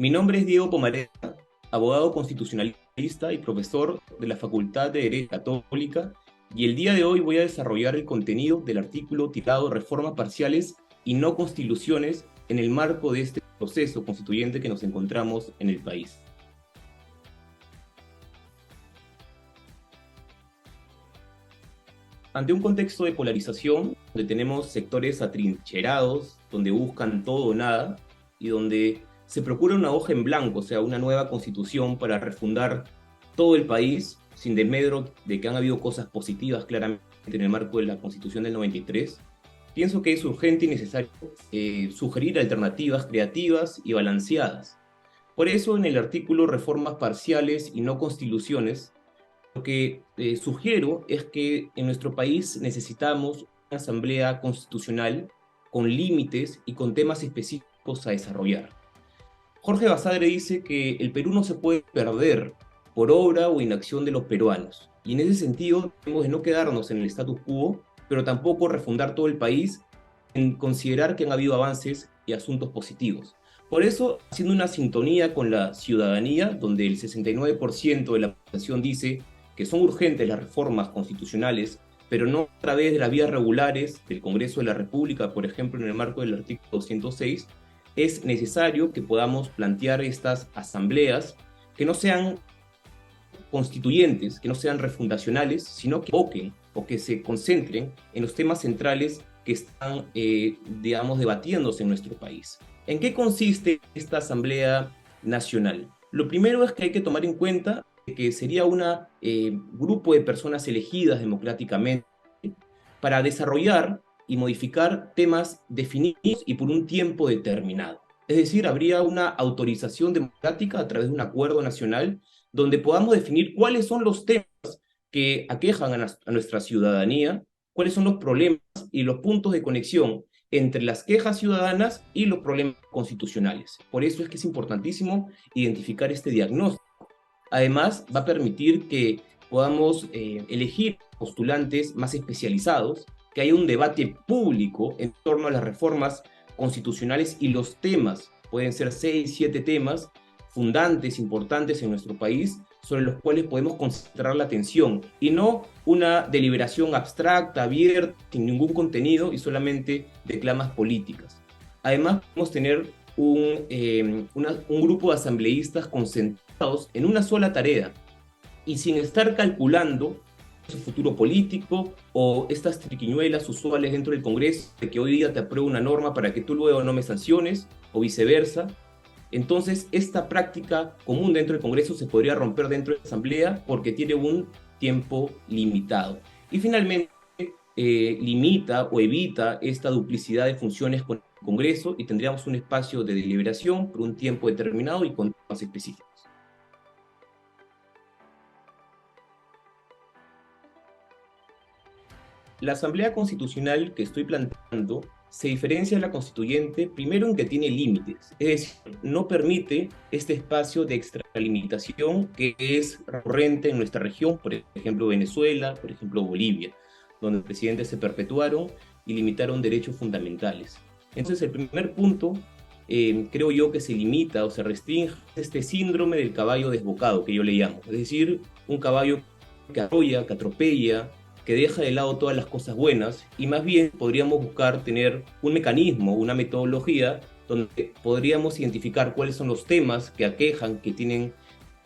Mi nombre es Diego Pomareda, abogado constitucionalista y profesor de la Facultad de Derecho Católica, y el día de hoy voy a desarrollar el contenido del artículo titulado Reformas parciales y no constituciones en el marco de este proceso constituyente que nos encontramos en el país. Ante un contexto de polarización, donde tenemos sectores atrincherados, donde buscan todo o nada, y donde se procura una hoja en blanco, o sea, una nueva constitución para refundar todo el país, sin desmedro de que han habido cosas positivas claramente en el marco de la Constitución del 93, pienso que es urgente y necesario sugerir alternativas creativas y balanceadas. Por eso, en el artículo Reformas parciales y no constituciones, lo que sugiero es que en nuestro país necesitamos una asamblea constitucional con límites y con temas específicos a desarrollar. Jorge Basadre dice que el Perú no se puede perder por obra o inacción de los peruanos. Y en ese sentido, debemos de no quedarnos en el status quo, pero tampoco refundar todo el país en considerar que han habido avances y asuntos positivos. Por eso, haciendo una sintonía con la ciudadanía, donde el 69% de la población dice que son urgentes las reformas constitucionales, pero no a través de las vías regulares del Congreso de la República, por ejemplo, en el marco del artículo 206, es necesario que podamos plantear estas asambleas que no sean constituyentes, que no sean refundacionales, sino que evoquen o que se concentren en los temas centrales que están, digamos, debatiéndose en nuestro país. ¿En qué consiste esta Asamblea Nacional? Lo primero es que hay que tomar en cuenta que sería un grupo de personas elegidas democráticamente para desarrollar y modificar temas definidos y por un tiempo determinado. Es decir, habría una autorización democrática a través de un acuerdo nacional donde podamos definir cuáles son los temas que aquejan a nuestra ciudadanía, cuáles son los problemas y los puntos de conexión entre las quejas ciudadanas y los problemas constitucionales. Por eso es que es importantísimo identificar este diagnóstico. Además, va a permitir que podamos elegir postulantes más especializados, que haya un debate público en torno a las reformas constitucionales y los temas, pueden ser 6, 7 temas fundantes, importantes en nuestro país, sobre los cuales podemos concentrar la atención y no una deliberación abstracta, abierta, sin ningún contenido y solamente declamas políticas. Además, podemos tener un grupo de asambleístas concentrados en una sola tarea y sin estar calculando su futuro político o estas triquiñuelas usuales dentro del Congreso de que hoy día te apruebo una norma para que tú luego no me sanciones o viceversa. Entonces, esta práctica común dentro del Congreso se podría romper dentro de la Asamblea porque tiene un tiempo limitado. Y finalmente, limita o evita esta duplicidad de funciones con el Congreso y tendríamos un espacio de deliberación por un tiempo determinado y con temas específicos. La Asamblea Constitucional que estoy planteando se diferencia de la constituyente primero en que tiene límites, es decir, no permite este espacio de extralimitación que es recurrente en nuestra región, por ejemplo Venezuela, por ejemplo Bolivia, donde los presidentes se perpetuaron y limitaron derechos fundamentales. Entonces el primer punto, creo yo que se limita o se restringe este síndrome del caballo desbocado, que yo le llamo, es decir, un caballo que arrolla, que atropella, que deja de lado todas las cosas buenas y más bien podríamos buscar tener un mecanismo, una metodología donde podríamos identificar cuáles son los temas que aquejan, que tienen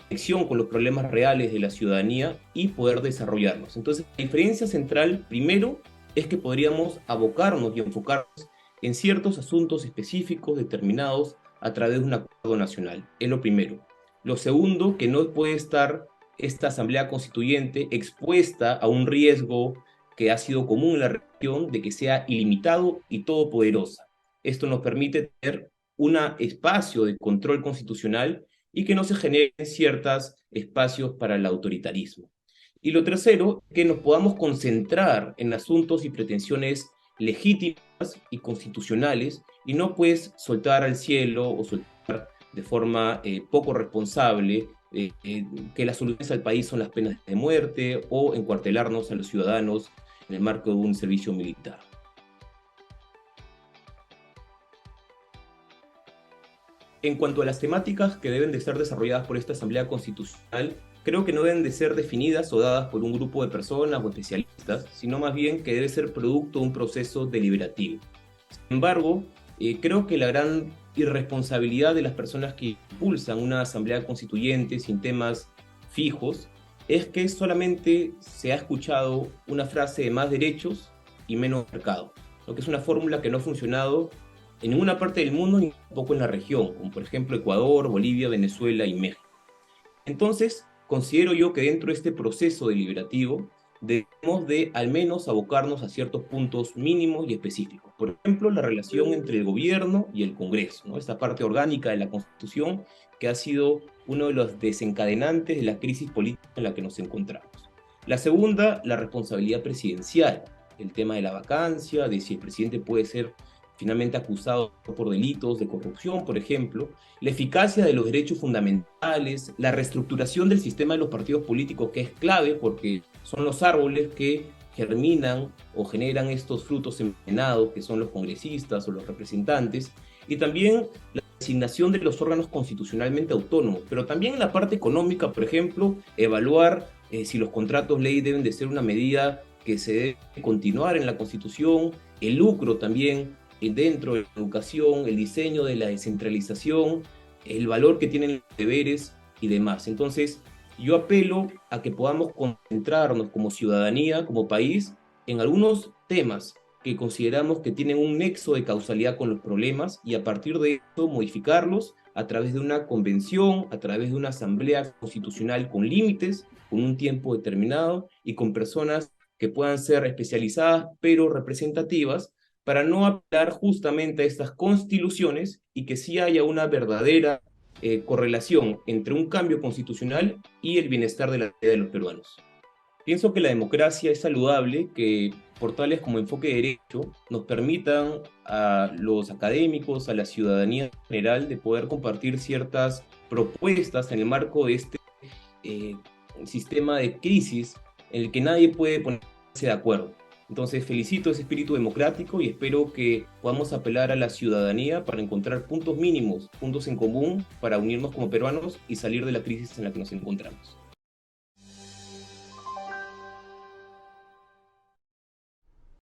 conexión con los problemas reales de la ciudadanía y poder desarrollarlos. Entonces, la diferencia central, primero, es que podríamos abocarnos y enfocarnos en ciertos asuntos específicos determinados a través de un acuerdo nacional. Es lo primero. Lo segundo, que no puede estar esta Asamblea Constituyente expuesta a un riesgo que ha sido común en la región de que sea ilimitado y todopoderosa. Esto nos permite tener un espacio de control constitucional y que no se generen ciertos espacios para el autoritarismo. Y lo tercero, que nos podamos concentrar en asuntos y pretensiones legítimas y constitucionales y no pues soltar al cielo o soltar de forma poco responsable que las soluciones al país son las penas de muerte o encuartelarnos a los ciudadanos en el marco de un servicio militar. En cuanto a las temáticas que deben de ser desarrolladas por esta Asamblea Constitucional, creo que no deben de ser definidas o dadas por un grupo de personas o especialistas, sino más bien que debe ser producto de un proceso deliberativo. Sin embargo, creo que la gran irresponsabilidad de las personas que impulsan una asamblea constituyente sin temas fijos es que solamente se ha escuchado una frase de más derechos y menos mercado, lo que es una fórmula que no ha funcionado en ninguna parte del mundo ni tampoco en la región, como por ejemplo Ecuador, Bolivia, Venezuela y México. Entonces, considero yo que dentro de este proceso deliberativo debemos de al menos abocarnos a ciertos puntos mínimos y específicos. Por ejemplo, la relación entre el gobierno y el Congreso, ¿no? Esta parte orgánica de la Constitución que ha sido uno de los desencadenantes de la crisis política en la que nos encontramos. La segunda, la responsabilidad presidencial, el tema de la vacancia, de si el presidente puede ser finalmente acusado por delitos de corrupción, por ejemplo, la eficacia de los derechos fundamentales, la reestructuración del sistema de los partidos políticos, que es clave porque son los árboles que germinan o generan estos frutos envenenados, que son los congresistas o los representantes, y también la designación de los órganos constitucionalmente autónomos, pero también en la parte económica, por ejemplo, evaluar si los contratos ley deben de ser una medida que se debe continuar en la Constitución, el lucro también dentro de la educación, el diseño de la descentralización, el valor que tienen los deberes y demás. Entonces, yo apelo a que podamos concentrarnos como ciudadanía, como país, en algunos temas que consideramos que tienen un nexo de causalidad con los problemas y a partir de eso modificarlos a través de una convención, a través de una asamblea constitucional con límites, con un tiempo determinado y con personas que puedan ser especializadas pero representativas para no apelar justamente a estas constituciones y que sí haya una verdadera correlación entre un cambio constitucional y el bienestar de la vida de los peruanos. Pienso que la democracia es saludable, que portales como Enfoque Derecho nos permitan a los académicos, a la ciudadanía en general, de poder compartir ciertas propuestas en el marco de este eh, sistema de crisis en el que nadie puede ponerse de acuerdo. Entonces felicito ese espíritu democrático y espero que podamos apelar a la ciudadanía para encontrar puntos mínimos, puntos en común para unirnos como peruanos y salir de la crisis en la que nos encontramos.